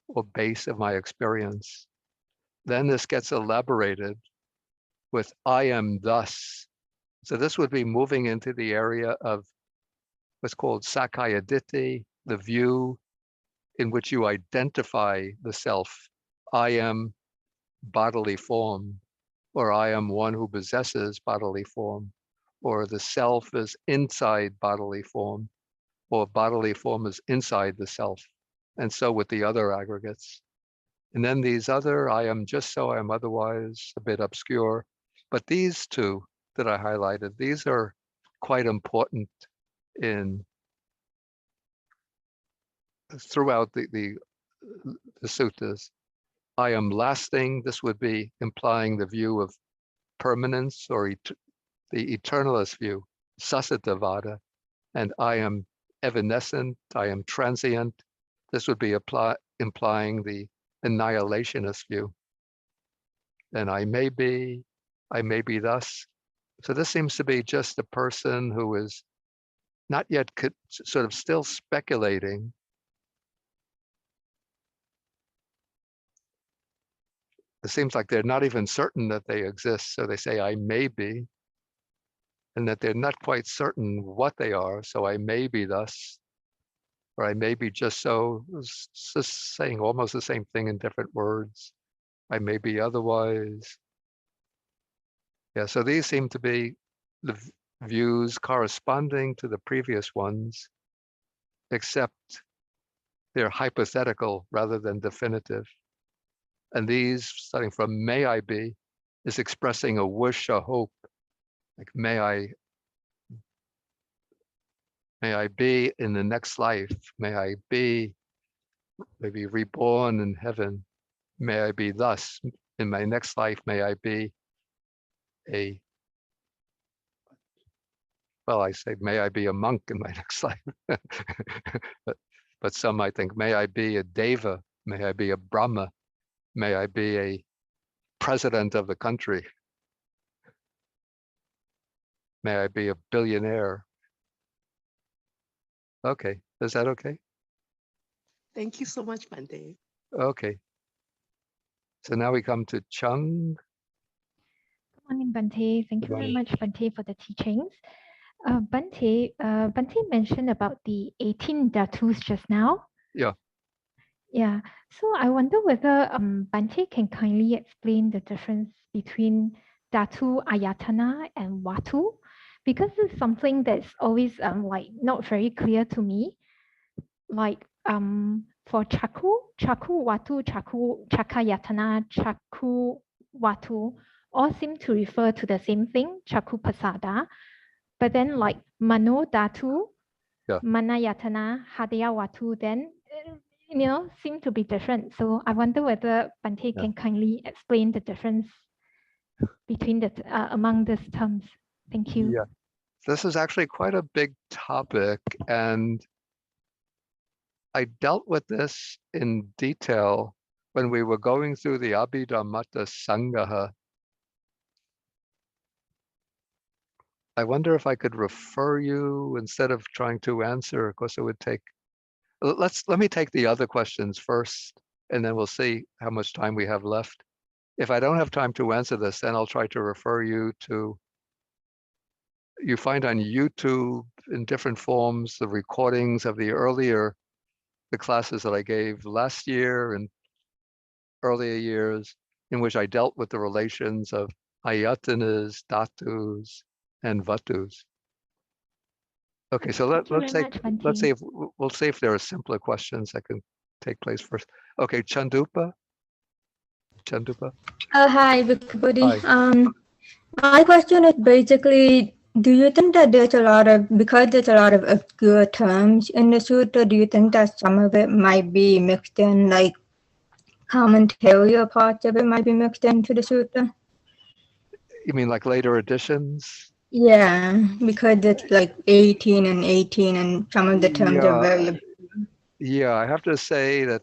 or base of my experience. Then this gets elaborated with I am thus. So this would be moving into the area of what's called Sakaya Ditti, the view in which you identify the self. I am bodily form, or I am one who possesses bodily form, or the self is inside bodily form, or bodily form is inside the self. And so with the other aggregates. And then these other, I am just so, I am otherwise, a bit obscure. But these two that I highlighted, these are quite important in throughout the suttas. I am lasting, this would be implying the view of permanence or the eternalist view, Sasatavada. And I am evanescent, I am transient. This would be implying the annihilationist view. And I may be thus. So this seems to be just a person who is not yet sort of still speculating. It seems like they're not even certain that they exist. So they say, I may be, and that they're not quite certain what they are. So I may be thus, or I may be just so. It's just saying almost the same thing in different words. I may be otherwise. Yeah, so these seem to be the views corresponding to the previous ones, except they're hypothetical rather than definitive. And these, starting from may I be, is expressing a wish, a hope, like may I be in the next life, may I be maybe reborn in heaven, may I be thus in my next life, may I be I say, may I be a monk in my next life. but some might think, may I be a deva, may I be a Brahma, may I be a president of the country, may I be a billionaire. Okay, is that okay? Thank you so much, Bhante. Okay. So now we come to Chung. Good morning, Bhante. Thank Good you very morning. much, Bhante, for the teachings. Bhante mentioned about the 18 dhatus just now. Yeah. Yeah. So I wonder whether Bhante can kindly explain the difference between dhatu, ayatana, and watu, because it's something that's always like not very clear to me. Like for chaku, watu, chakayatana, chaku, watu, all seem to refer to the same thing, chaku pasada. But then like mano dhatu, Yeah. manayatana, hadaya watu, then seem to be different. So I wonder whether Bhante can kindly explain the difference between the among these terms. Thank you. Yeah. This is actually quite a big topic, and I dealt with this in detail when we were going through the Abhidharmata Sangaha. I wonder if I could refer you instead of trying to answer. Of course, it would take. Let me take the other questions first, and then we'll see how much time we have left. If I don't have time to answer this, then I'll try to refer you to. You find on YouTube in different forms the recordings of the classes that I gave last year and earlier years, in which I dealt with the relations of ayatanas, dhatus, and vatus. Okay, so let's see if we'll see if there are simpler questions that can take place first. Okay, Chandupa. Hi, Bhikkhu Bodhi. Hi. My question is basically, do you think that because there's a lot of obscure terms in the sutta, do you think that some of it might be mixed in, like commentary or parts of it might be mixed into the sutta? You mean like later editions? Yeah, because it's like 18 and 18 and some of the terms are very obscure. Yeah, I have to say that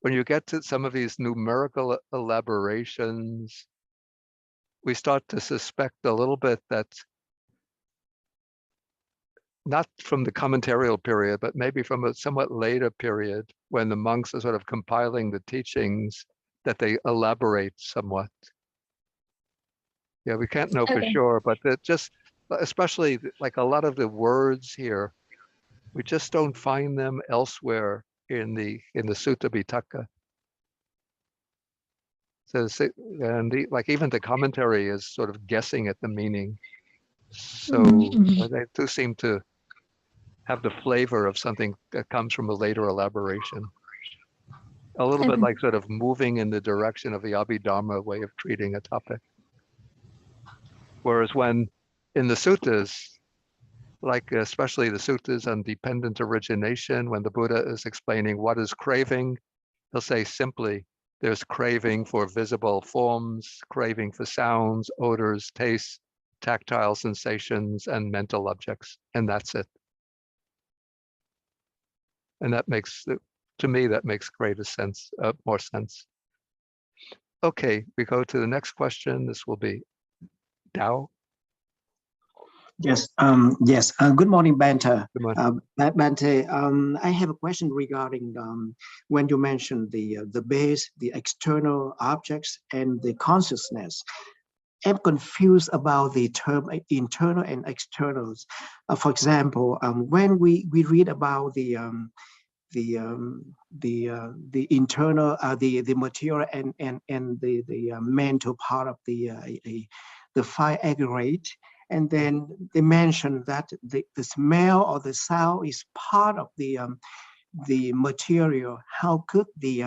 when you get to some of these numerical elaborations, we start to suspect a little bit that not from the commentarial period, but maybe from a somewhat later period when the monks are sort of compiling the teachings, that they elaborate somewhat. Yeah, we can't know for Okay. sure, but that just, especially like a lot of the words here, we just don't find them elsewhere in the Sutta Pitaka. So, and like even the commentary is sort of guessing at the meaning. So they do seem to have the flavor of something that comes from a later elaboration. A little bit like sort of moving in the direction of the Abhidharma way of treating a topic. Whereas when in the suttas, like especially the suttas on dependent origination, when the Buddha is explaining what is craving, he'll say simply, there's craving for visible forms, craving for sounds, odors, tastes, tactile sensations, and mental objects, and that's it. And that makes, to me, that makes greater sense, more sense. Okay, we go to the next question. This will be Dao. Yes. Yes. Good morning, Bante. Good morning. Bante, I have a question regarding when you mentioned the base, the external objects, and the consciousness. I'm confused about the term internal and externals. For example, when we read about the internal, the material and the mental part of the five aggregate. And then they mentioned that the smell or the sound is part of the material. How could the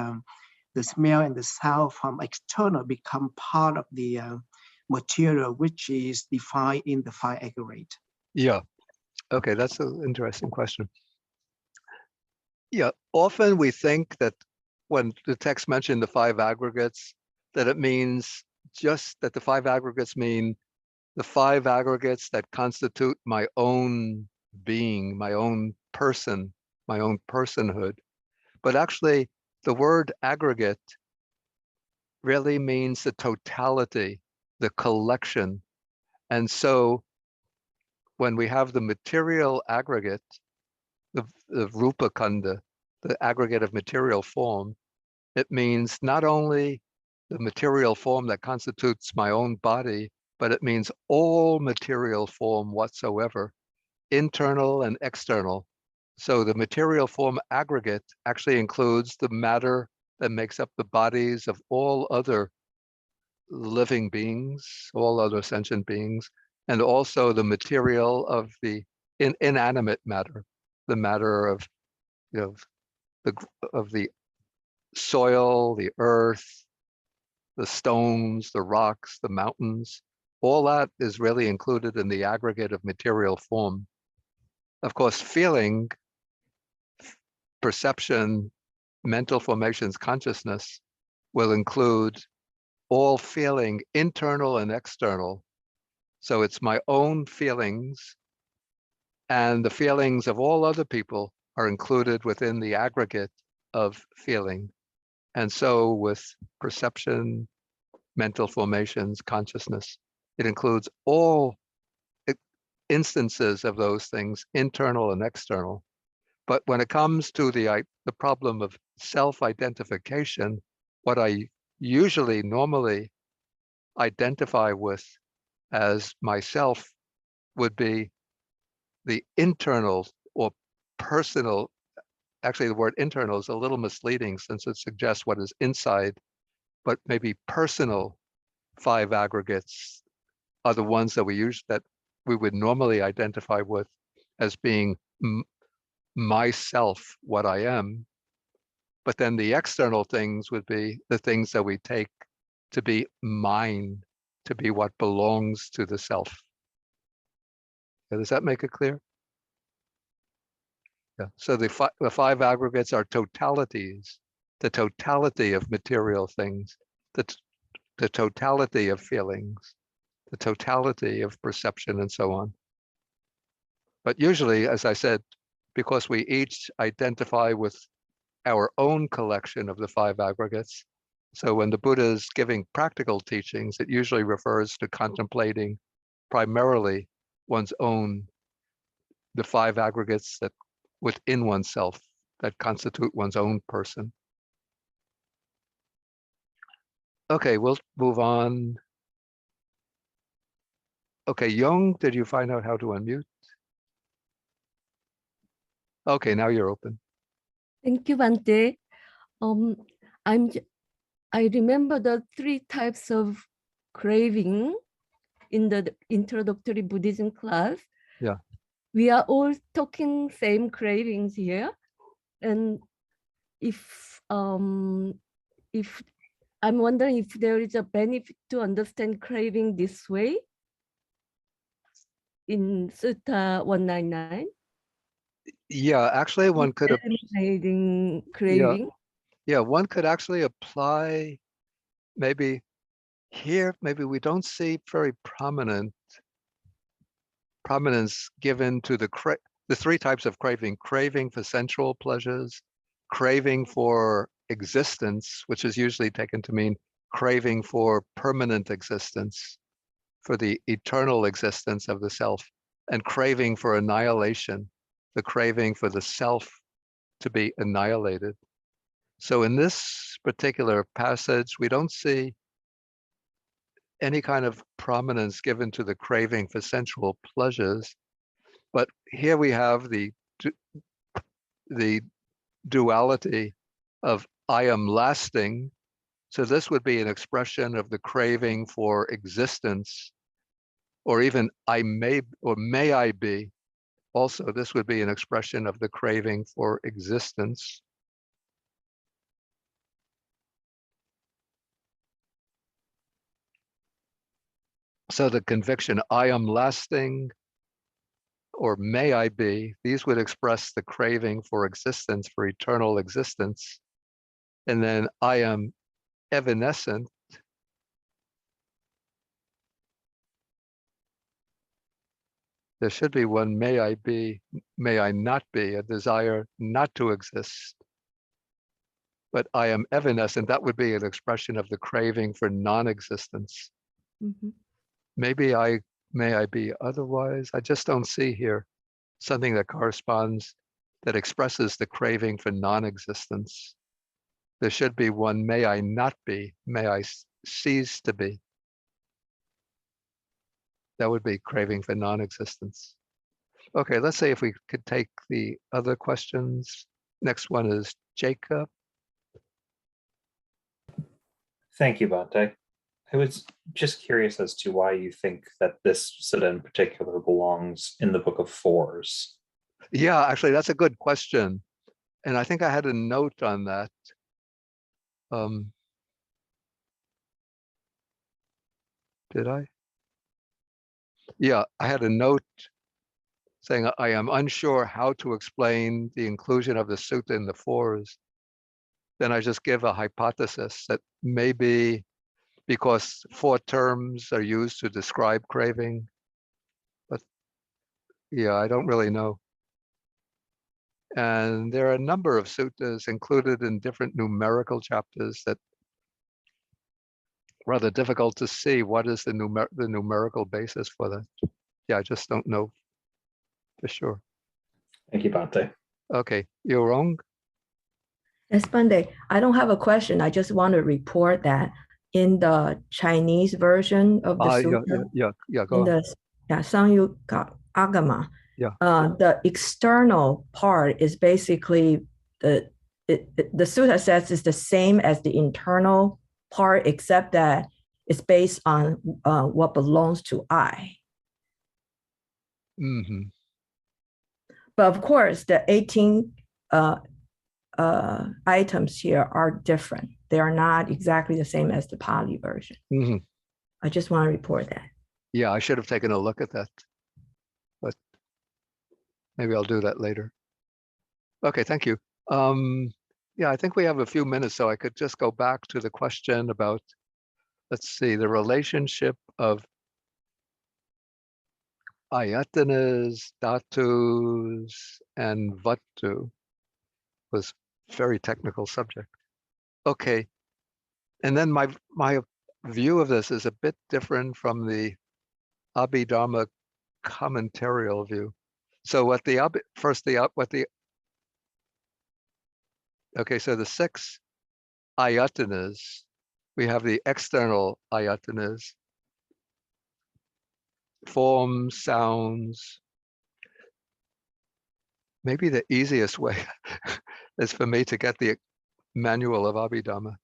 smell and the sound from external become part of the material, which is defined in the five aggregate? Yeah. Okay, that's an interesting question. Yeah, often we think that when the text mentioned the five aggregates, that it means just that the five aggregates mean the five aggregates that constitute my own being, my own person, my own personhood. But actually, the word aggregate really means the totality, the collection. And so when we have the material aggregate, the rupa kanda, the aggregate of material form, it means not only the material form that constitutes my own body, but it means all material form whatsoever, internal and external. So the material form aggregate actually includes the matter that makes up the bodies of all other living beings, all other sentient beings, and also the material of the inanimate matter, the matter of, you know, the soil, the earth, the stones, the rocks, the mountains. All that is really included in the aggregate of material form. Of course, feeling, perception, mental formations, consciousness will include all feeling, internal and external. So it's my own feelings, and the feelings of all other people are included within the aggregate of feeling. And so with perception, mental formations, consciousness, it includes all instances of those things, internal and external. But when it comes to the problem of self-identification, what I usually normally identify with as myself would be the internal or personal. Actually, the word internal is a little misleading since it suggests what is inside, but maybe personal five aggregates are the ones that we would normally identify with as being myself, what I am. But then the external things would be the things that we take to be mine, to be what belongs to the self. Does that make it clear? Yeah. So the five aggregates are totalities, the totality of material things, the totality of feelings, the totality of perception, and so on. But usually, as I said, because we each identify with our own collection of the five aggregates. So when the Buddha is giving practical teachings, it usually refers to contemplating primarily one's own, the five aggregates that within oneself that constitute one's own person. Okay, we'll move on. Okay, Young, did you find out how to unmute? Okay, now you're open. Thank you, Bante. I remember the 3 types of craving in the introductory Buddhism class. Yeah. We are all talking same cravings here. And if I'm wondering if there is a benefit to understand craving this way in Sutta 199. Yeah, actually one could Eliminating craving. yeah, one could actually apply maybe here, maybe we don't see very prominence given to the 3 types of craving: craving for sensual pleasures, craving for existence, which is usually taken to mean craving for permanent existence, for the eternal existence of the self, and craving for annihilation, the craving for the self to be annihilated. So in this particular passage, we don't see any kind of prominence given to the craving for sensual pleasures, but here we have the duality of I am lasting. So this would be an expression of the craving for existence, or even I may, or may I be. Also, this would be an expression of the craving for existence. So the conviction, I am lasting, or may I be, these would express the craving for existence, for eternal existence. And then I am evanescent. There should be one, may I be, may I not be, a desire not to exist. But I am evanescent, that would be an expression of the craving for non-existence. Mm-hmm. Maybe may I be otherwise. I just don't see here something that corresponds, that expresses the craving for non-existence. There should be one, may I not be, may I cease to be. That would be craving for non-existence. Okay, let's see if we could take the other questions. Next one is Jacob. Thank you, Bhante. I was just curious as to why you think that this sutta in particular belongs in the Book of Fours. Yeah, actually, that's a good question. And I think I had a note on that. Did I? Yeah, I had a note saying I am unsure how to explain the inclusion of the sutta in the Fours. Then I just give a hypothesis that maybe because 4 terms are used to describe craving, but yeah, I don't really know. And there are a number of suttas included in different numerical chapters that rather difficult to see what is the numerical basis for that. Yeah, I just don't know for sure. Thank you, Bhante. Okay, you're wrong. Yes, Bhante, I don't have a question. I just want to report that in the Chinese version of the sutta, go in on. the Sangyutta Agama, Yeah. The external part is basically the sutta says it's the same as the internal part, except that it's based on what belongs to I. Mm-hmm. But of course, the 18 items here are different. They are not exactly the same as the Pali version. Mm-hmm. I just want to report that. Yeah, I should have taken a look at that, but maybe I'll do that later. Okay, thank you. Yeah, I think we have a few minutes, so I could just go back to the question about, let's see, the relationship of ayatanas, dhatus, and vatu was very technical subject. Okay, and then my view of this is a bit different from the Abhidharma commentarial view. So what the okay, so the 6 ayatanas, we have the external ayatanas, forms, sounds. Maybe the easiest way is for me to get the manual of Abhidharma.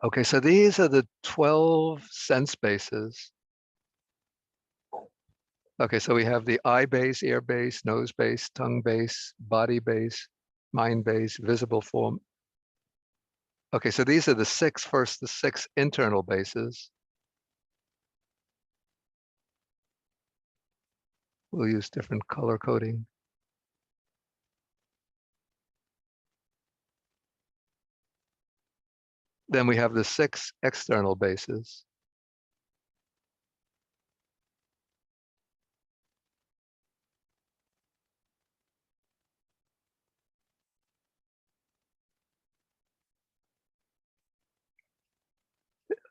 Okay, so these are the 12 sense bases. Okay, so we have the eye base, ear base, nose base, tongue base, body base, mind base, visible form. Okay, so these are the 6 internal bases. We'll use different color coding. Then we have the 6 external bases.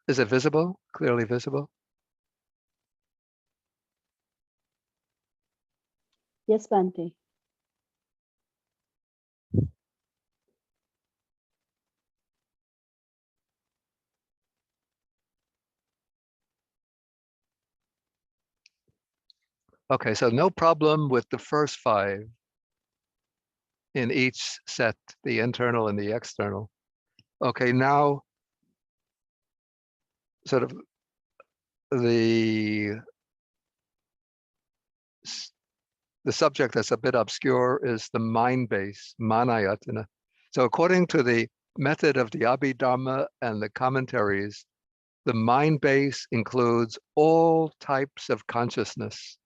Is it visible? Clearly visible? Yes, Bhante. Okay, so no problem with the first 5 in each set, the internal and the external. Okay, now sort of the subject that's a bit obscure is the mind base, manayatana. So according to the method of the Abhidharma and the commentaries, the mind base includes all types of consciousness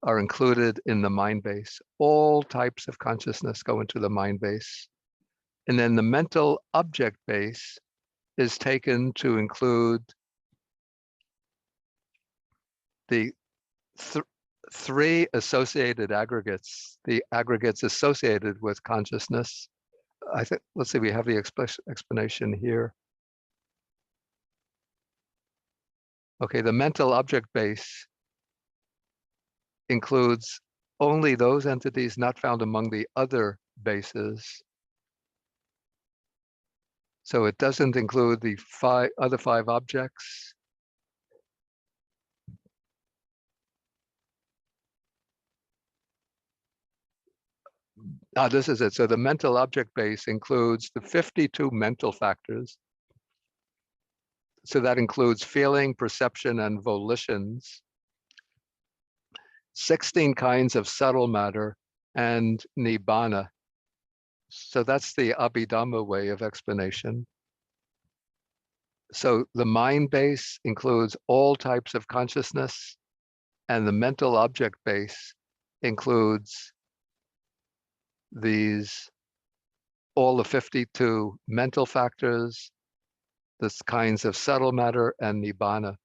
are included in the mind base. All types of consciousness go into the mind base. And then the mental object base is taken to include the 3 associated aggregates, the aggregates associated with consciousness. I think, let's see, we have the explanation here. Okay, the mental object base includes only those entities not found among the other bases. So it doesn't include the other 5 objects. This is it. So the mental object base includes the 52 mental factors. So that includes feeling, perception, and volitions, 16 kinds of subtle matter, and nibbana. So that's the Abhidhamma way of explanation. So the mind base includes all types of consciousness, and the mental object base includes all the 52 mental factors, the kinds of subtle matter, and nibbana.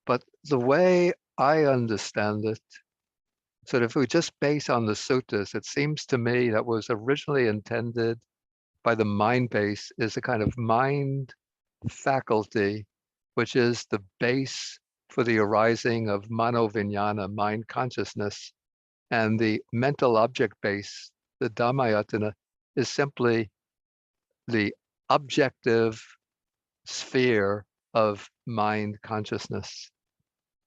But the way I understand it, so if we just base on the suttas, it seems to me that was originally intended by the mind base is a kind of mind faculty, which is the base for the arising of mano-vijnana, mind consciousness. And the mental object base, the dhammayatana, is simply the objective sphere of mind consciousness.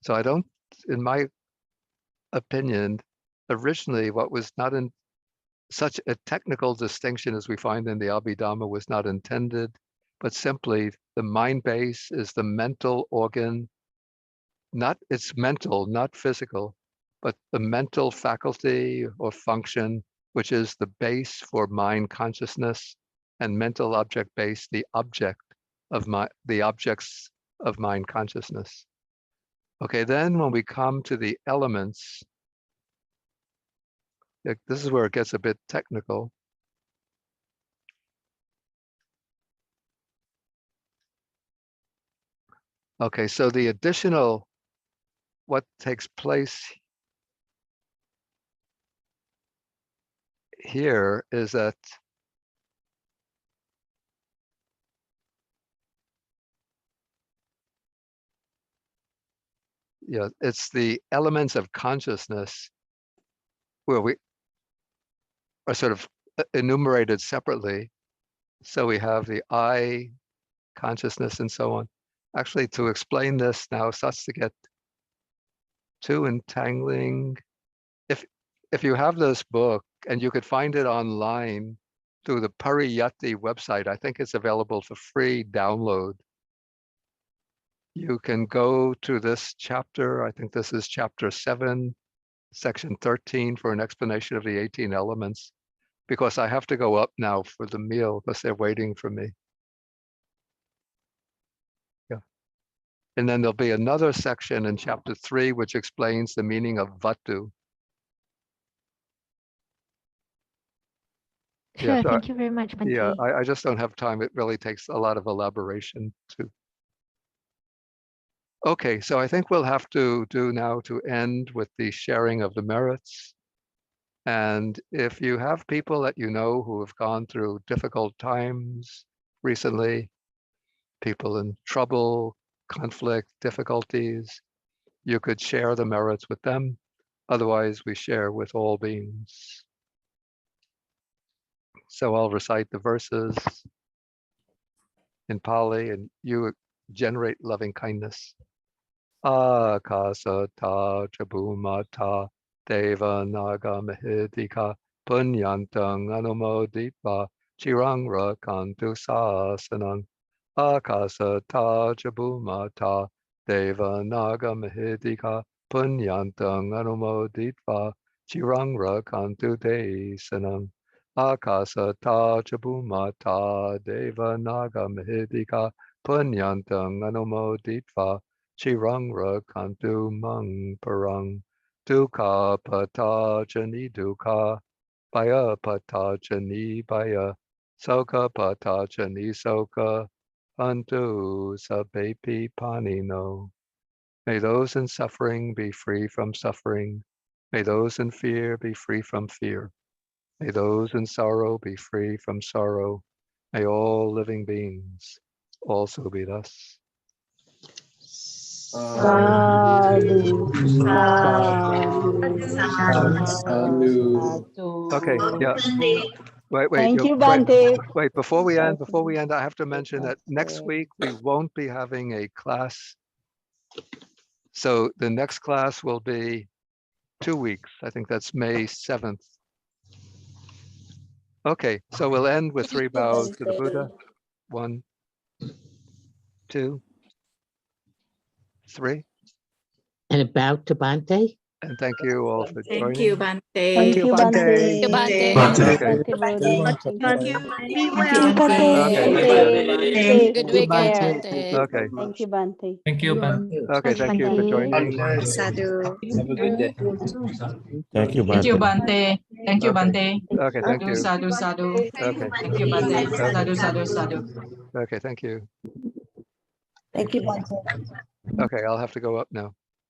So I don't, in my opinion, originally what was not in such a technical distinction as we find in the Abhidhamma was not intended, but simply the mind base is the mental organ, it's mental, not physical, but the mental faculty or function, which is the base for mind consciousness, and mental object base, the objects of mind consciousness. Okay, then when we come to the elements, this is where it gets a bit technical. Okay, so the additional, what takes place here is that it's the elements of consciousness where we are sort of enumerated separately. So we have the I consciousness and so on. Actually, to explain this now starts to get too entangling. If you have this book and you could find it online through the Pariyatti website, I think it's available for free download. You can go to this chapter. I think this is chapter 7, section 13 for an explanation of the 18 elements, because I have to go up now for the meal because they're waiting for me. Yeah. And then there'll be another section in chapter 3, which explains the meaning of vatu. Sure, Yeah, so thank you very much, Bhante. yeah, I just don't have time. It really takes a lot of elaboration to. Okay, so I think we'll have to do now to end with the sharing of the merits. And if you have people that you know who have gone through difficult times recently, people in trouble, conflict, difficulties, you could share the merits with them. Otherwise, we share with all beings. So I'll recite the verses in Pali and you generate loving kindness. Akasata chabumata deva naga mahidika punyantang anumodipa chirang rakantu sasanang. Akasata chabumata deva naga mahidika punyantang anumodipa chirang rakantu desanang. Akasata chabumata deva naga mahidika punyantang anumodipa chirang rakantu mang parang dukkha patachani dukkha baya patachani baya soka patachani soka antu sabepi panino. May those in suffering be free from suffering. May those in fear be free from fear. May those in sorrow be free from sorrow. May all living beings also be thus. Sadhu, sadhu, sadhu. Okay, yeah. Wait, Thank you, Bhante. wait, before we end, I have to mention that next week we won't be having a class. So the next class will be 2 weeks. I think that's May 7th. Okay, so we'll end with 3 bows to the Buddha. 1, 2, 3. And about to Bhante. And thank you all for joining. Thank you, Bhante. Thank you, Bhante. Thank you, Bhante. Thank you, Bodhi. Thank you. Be well, Bhante. Good weekend, Care. Bhante. Okay. Thank you, Bhante. Thank you, Bhante. Okay, thank you for joining. Sadhu. Have a good day. Thank you, Thank you, Bhante. Bhante. Thank you, Bhante. Okay, thank you. Sadhu, sadhu. Okay. Thank you, Bhante. Sadhu, sadhu, sadhu. Okay, thank you. Thank you, Bhante. Okay, I'll have to go up now.